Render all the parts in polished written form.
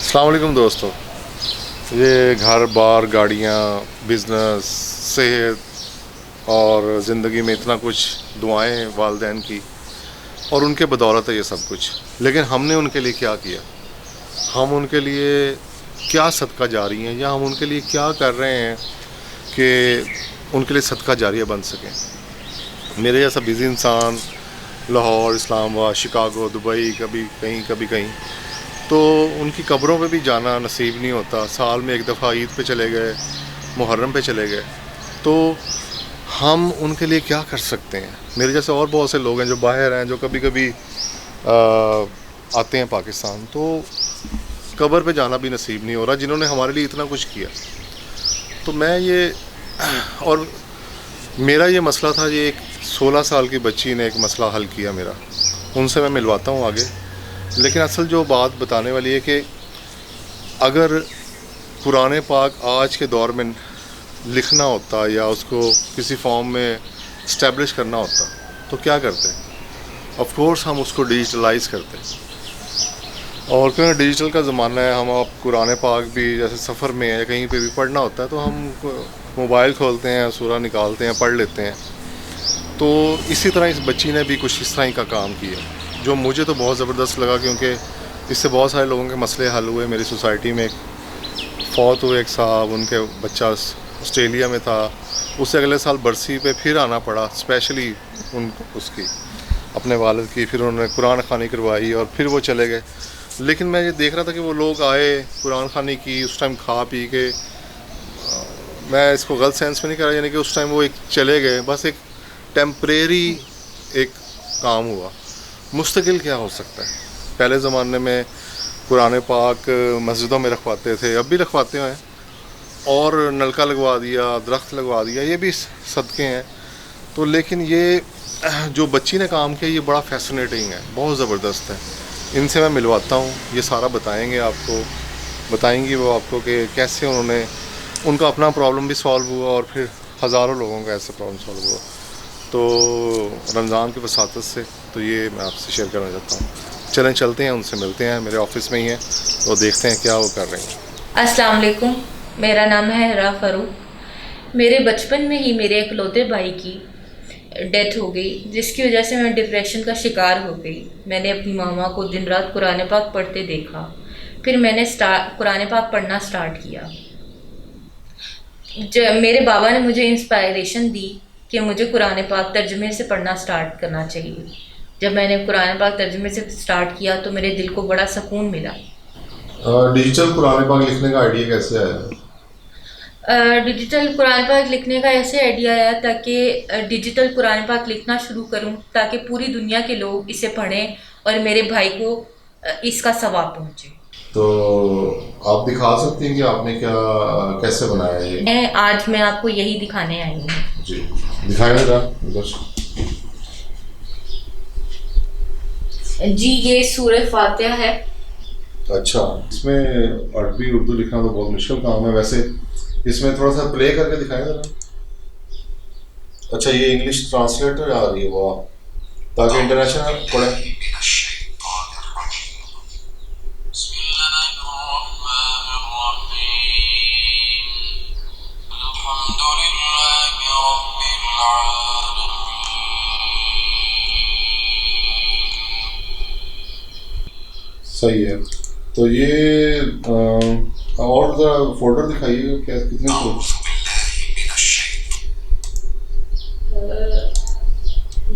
السلام علیکم دوستو. یہ گھر بار گاڑیاں بزنس صحت اور زندگی میں اتنا کچھ دعائیں ہیں والدین کی اور ان کے بدولت ہے یہ سب کچھ. لیکن ہم نے ان کے لیے کیا کیا؟ ہم ان کے لیے کیا صدقہ جاری ہیں یا ہم ان کے لیے کیا کر رہے ہیں کہ ان کے لیے صدقہ جاریہ بن سکیں؟ میرے جیسا بزی انسان لاہور، اسلام آباد، شکاگو، دبئی، کبھی کہیں تو ان کی قبروں پہ بھی جانا نصیب نہیں ہوتا. سال میں ایک دفعہ عید پہ چلے گئے، محرم پہ چلے گئے. تو ہم ان کے لیے کیا کر سکتے ہیں؟ میرے جیسے اور بہت سے لوگ ہیں جو باہر ہیں، جو کبھی آتے ہیں پاکستان، تو قبر پہ جانا بھی نصیب نہیں ہو رہا جنہوں نے ہمارے لیے اتنا کچھ کیا. تو میں اور میرا یہ مسئلہ تھا، یہ ایک 16 سال کی بچی نے ایک مسئلہ حل کیا میرا. ان سے میں ملواتا ہوں آگے. لیکن اصل جو بات بتانے والی ہے کہ اگر قرآن پاک آج کے دور میں لکھنا ہوتا یا اس کو کسی فارم میں اسٹیبلش کرنا ہوتا تو کیا کرتے؟ آف کورس ہم اس کو ڈیجیٹلائز کرتے. اور کیونکہ ڈیجیٹل کا زمانہ ہے، ہم اب قرآن پاک بھی جیسے سفر میں ہے کہیں پہ بھی پڑھنا ہوتا ہے تو ہم موبائل کھولتے ہیں، سورہ نکالتے ہیں، پڑھ لیتے ہیں. تو اسی طرح اس بچی نے بھی کچھ اس طرح ہی کا کام کیا جو مجھے تو بہت زبردست لگا، کیونکہ اس سے بہت سارے لوگوں کے مسئلے حل ہوئے. میری سوسائٹی میں ایک فوت ہوئے ایک صاحب، ان کے بچہ آسٹریلیا میں تھا، اس سے اگلے سال برسی پہ پھر آنا پڑا اسپیشلی اس کی اپنے والد کی. پھر انہوں نے قرآن خوانی کروائی اور پھر وہ چلے گئے. لیکن میں یہ دیکھ رہا تھا کہ وہ لوگ آئے، قرآن خوانی کی، اس ٹائم کھا پی کے، میں اس کو غلط سینس میں نہیں کر رہا، یعنی کہ اس ٹائم وہ ایک چلے گئے، بس ایک ٹیمپریری ایک کام ہوا. مستقل کیا ہو سکتا ہے؟ پہلے زمانے میں قرآن پاک مسجدوں میں رکھواتے تھے، اب بھی رکھواتے ہیں، اور نلکا لگوا دیا، درخت لگوا دیا، یہ بھی صدقے ہیں. تو لیکن یہ جو بچی نے کام کیا یہ بڑا فیسنیٹنگ ہے، بہت زبردست ہے. ان سے میں ملواتا ہوں، یہ سارا بتائیں گے آپ کو، بتائیں گی وہ آپ کو کہ کیسے انہوں نے، ان کا اپنا پرابلم بھی سالو ہوا اور پھر ہزاروں لوگوں کا ایسے پرابلم سالو ہوا. تو رمضان کی وساطت سے تو یہ میں آپ سے شیئر کرنا چاہتا ہوں. چلیں چلتے ہیں، ان سے ملتے ہیں، میرے آفس میں ہی ہیں، اور دیکھتے ہیں کیا وہ کر رہے ہیں. السلام علیکم، میرا نام ہے ہرا فاروق. میرے بچپن میں ہی میرے اکلوتے بھائی کی ڈیتھ ہو گئی، جس کی وجہ سے میں ڈپریشن کا شکار ہو گئی. میں نے اپنی ماما کو دن رات قرآن پاک پڑھتے دیکھا، پھر میں نے قرآن پاک پڑھنا سٹارٹ کیا. میرے بابا نے مجھے انسپائریشن دی کہ مجھے قرآن پاک ترجمے سے پڑھنا سٹارٹ کرنا چاہیے. جب میں نے قرآن پاک ترجمے سے سٹارٹ کیا تو میرے دل کو بڑا سکون ملا. ڈیجیٹل قرآن پاک لکھنے کا آئیڈیا کیسے آیا؟ ڈیجیٹل قرآن پاک لکھنے کا ایسے آئیڈیا آیا تاکہ ڈیجیٹل قرآن پاک لکھنا شروع کروں تاکہ پوری دنیا کے لوگ اسے پڑھیں اور میرے بھائی کو اس کا ثواب پہنچے. تو آپ دکھا سکتی ہیں کہ آپ نے کیسے بنایا یہ؟ آج میں آپ کو یہی دکھانے آئی ہوں. جی دکھائیں ذرا. جی یہ سورہ فاتحہ ہے. اچھا، اس میں عربی اردو لکھنا تو بہت مشکل کام ہے. ویسے اس میں تھوڑا سا پلے کر کے دکھائیں ذرا. اچھا، یہ انگلش ٹرانسلیٹر آ رہی ہے وہ، تاکہ انٹرنیشنل پڑھیں. صحیح ہے. تو یہ اور ذرا فولڈر دکھائیے کیا کتنے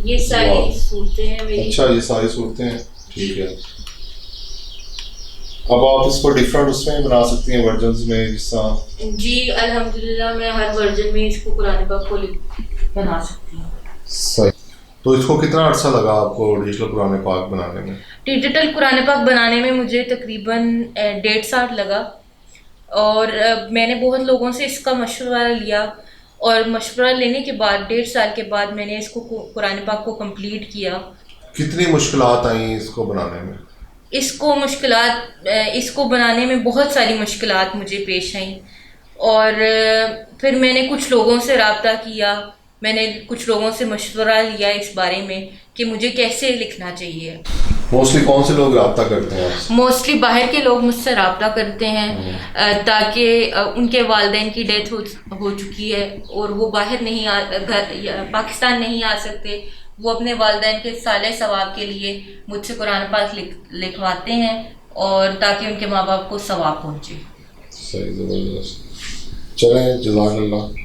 یہ ساری صورتیں ہیں میری. اچھا یہ ساری صورتیں ہیں، ٹھیک ہے. اب آپ اس کو ڈفرینٹ اس میں بنا سکتی ہیں ورژنز میں جس طرح. جی الحمدللہ میں ہر ورژن میں اس کو قرآن پاک کو بنا سکتی ہوں. صحیح. تو اس کو کتنا عرصہ لگا آپ کو ڈیجیٹل قرآن پاک بنانے میں؟ ڈیجیٹل قرآن پاک بنانے میں مجھے تقریباً 1.5 سال لگا، اور میں نے بہت لوگوں سے اس کا مشورہ لیا، اور مشورہ لینے کے بعد 1.5 سال کے بعد میں نے اس کو قرآن پاک کو کمپلیٹ کیا. کتنی مشکلات آئیں اس کو بنانے میں؟ اس کو بنانے میں بہت ساری مشکلات مجھے پیش آئیں، اور پھر میں نے کچھ لوگوں سے رابطہ کیا، میں نے کچھ لوگوں سے مشورہ لیا اس بارے میں کہ مجھے کیسے لکھنا چاہیے. موسٹلی کون سے لوگ رابطہ کرتے ہیں آپ سے؟ موسٹلی باہر کے لوگ مجھ سے رابطہ کرتے ہیں تاکہ ان کے والدین کی ڈیتھ ہو چکی ہے اور وہ باہر نہیں پاکستان نہیں آ سکتے. وہ اپنے والدین کے صالح ثواب کے لیے مجھ سے قرآن پاک لکھواتے ہیں اور تاکہ ان کے ماں باپ کو ثواب پہنچے. صحیح، زبردست. چلیں، جزاک اللہ.